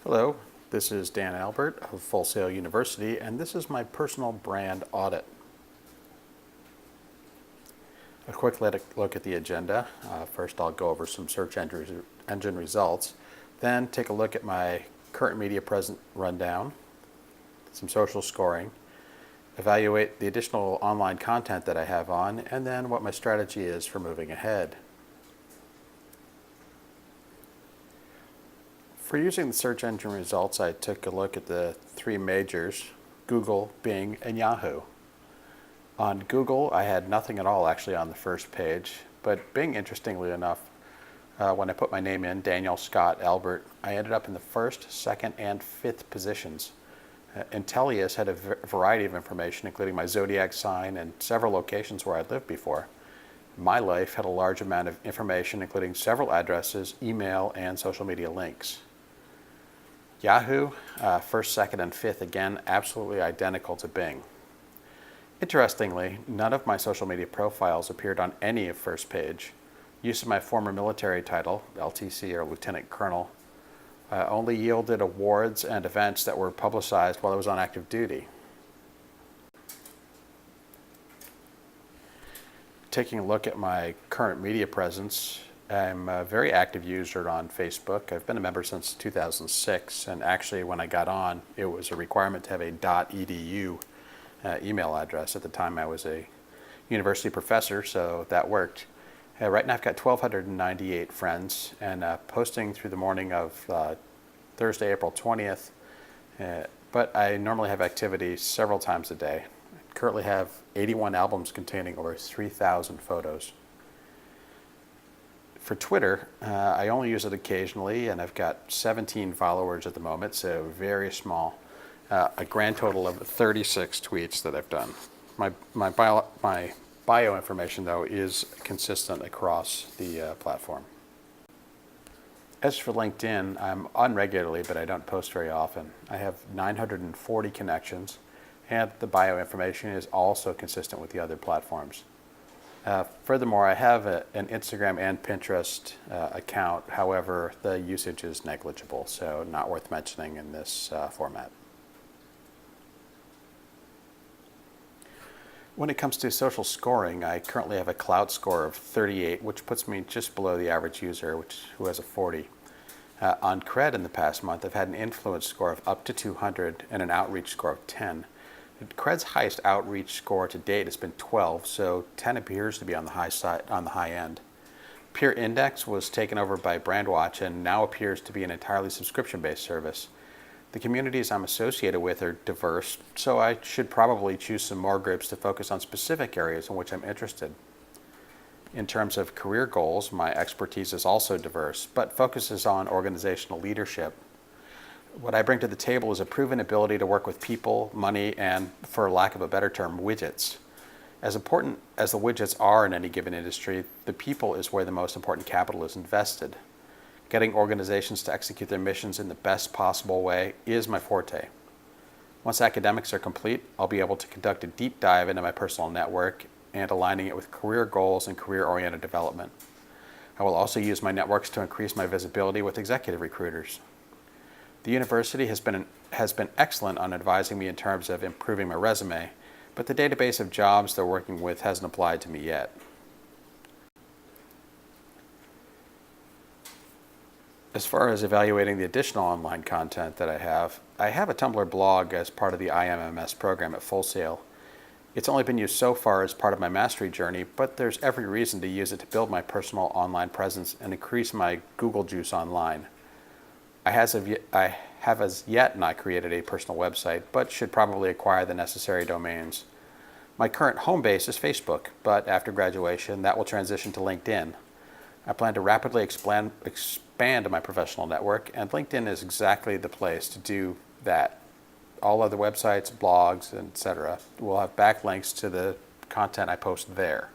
Hello, this is Dan Albert of Full Sail University, and this is my personal brand audit. A quick look at the agenda. First, I'll go over some search engine results, then take a look at my current media present rundown, some social scoring, evaluate the additional online content that I have on, and then what my strategy is for moving ahead. For using the search engine results, I took a look at the three majors, Google, Bing, and Yahoo. On Google, I had nothing at all actually on the first page, but Bing, interestingly enough, when I put my name in, Daniel Scott Albert, I ended up in the first, second, and fifth positions. Intellius had a variety of information, including my zodiac sign and several locations where I'd lived before. My Life had a large amount of information, including several addresses, email, and social media links. Yahoo, first, second, and fifth, again, absolutely identical to Bing. Interestingly, none of my social media profiles appeared on any of first page. Use of my former military title, LTC or Lieutenant Colonel, only yielded awards and events that were publicized while I was on active duty. Taking a look at my current media presence, I'm a very active user on Facebook. I've been a member since 2006, and actually when I got on, it was a requirement to have a .edu email address. At the time I was a university professor, so that worked. Right now I've got 1,298 friends, and posting through the morning of Thursday, April 20th, but I normally have activity several times a day. I currently have 81 albums containing over 3,000 photos. For Twitter, I only use it occasionally, and I've got 17 followers at the moment, so very small. A grand total of 36 tweets that I've done. My bio information, though, is consistent across the platform. As for LinkedIn, I'm on regularly, but I don't post very often. I have 940 connections, and the bio information is also consistent with the other platforms. Furthermore, I have an Instagram and Pinterest account. However, the usage is negligible, so not worth mentioning in this format. When it comes to social scoring, I currently have a cloud score of 38, which puts me just below the average user, who has a 40. On Cred in the past month, I've had an influence score of up to 200 and an outreach score of 10. Cred's highest outreach score to date has been 12, so 10 appears to be on the high side, on the high end. Peer Index was taken over by Brandwatch and now appears to be an entirely subscription-based service. The communities I'm associated with are diverse, so I should probably choose some more groups to focus on specific areas in which I'm interested. In terms of career goals, my expertise is also diverse, but focuses on organizational leadership. What I bring to the table is a proven ability to work with people, money, and, for lack of a better term, widgets. As important as the widgets are in any given industry, the people is where the most important capital is invested. Getting organizations to execute their missions in the best possible way is my forte. Once academics are complete, I'll be able to conduct a deep dive into my personal network and aligning it with career goals and career-oriented development. I will also use my networks to increase my visibility with executive recruiters. The university has been excellent on advising me in terms of improving my resume, but the database of jobs they're working with hasn't applied to me yet. As far as evaluating the additional online content that I have a Tumblr blog as part of the IMMS program at Full Sail. It's only been used so far as part of my mastery journey, but there's every reason to use it to build my personal online presence and increase my Google juice online. I have as yet not created a personal website, but should probably acquire the necessary domains. My current home base is Facebook, but after graduation, that will transition to LinkedIn. I plan to rapidly expand my professional network, and LinkedIn is exactly the place to do that. All other websites, blogs, etc. will have backlinks to the content I post there.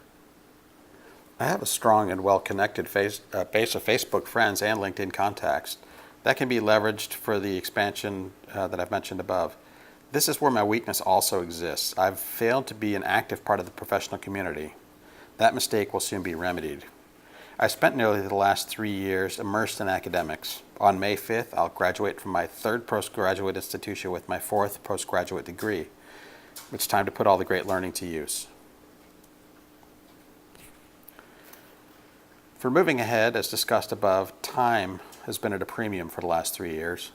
I have a strong and well-connected base of Facebook friends and LinkedIn contacts. That can be leveraged for the expansion that I've mentioned above. This is where my weakness also exists. I've failed to be an active part of the professional community. That mistake will soon be remedied. I spent nearly the last 3 years immersed in academics. On May 5th, I'll graduate from my third postgraduate institution with my fourth postgraduate degree. It's time to put all the great learning to use. For moving ahead, as discussed above, time has been at a premium for the last 3 years.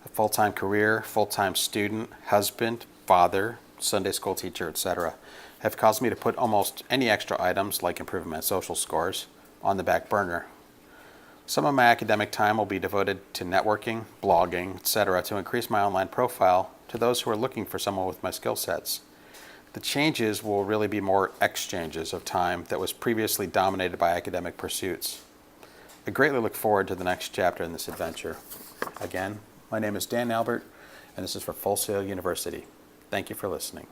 A full-time career, full-time student, husband, father, Sunday school teacher, etc., have caused me to put almost any extra items, like improving my social scores, on the back burner. Some of my academic time will be devoted to networking, blogging, etc., to increase my online profile to those who are looking for someone with my skill sets. The changes will really be more exchanges of time that was previously dominated by academic pursuits. I greatly look forward to the next chapter in this adventure. Again, my name is Dan Albert, and this is for Full Sail University. Thank you for listening.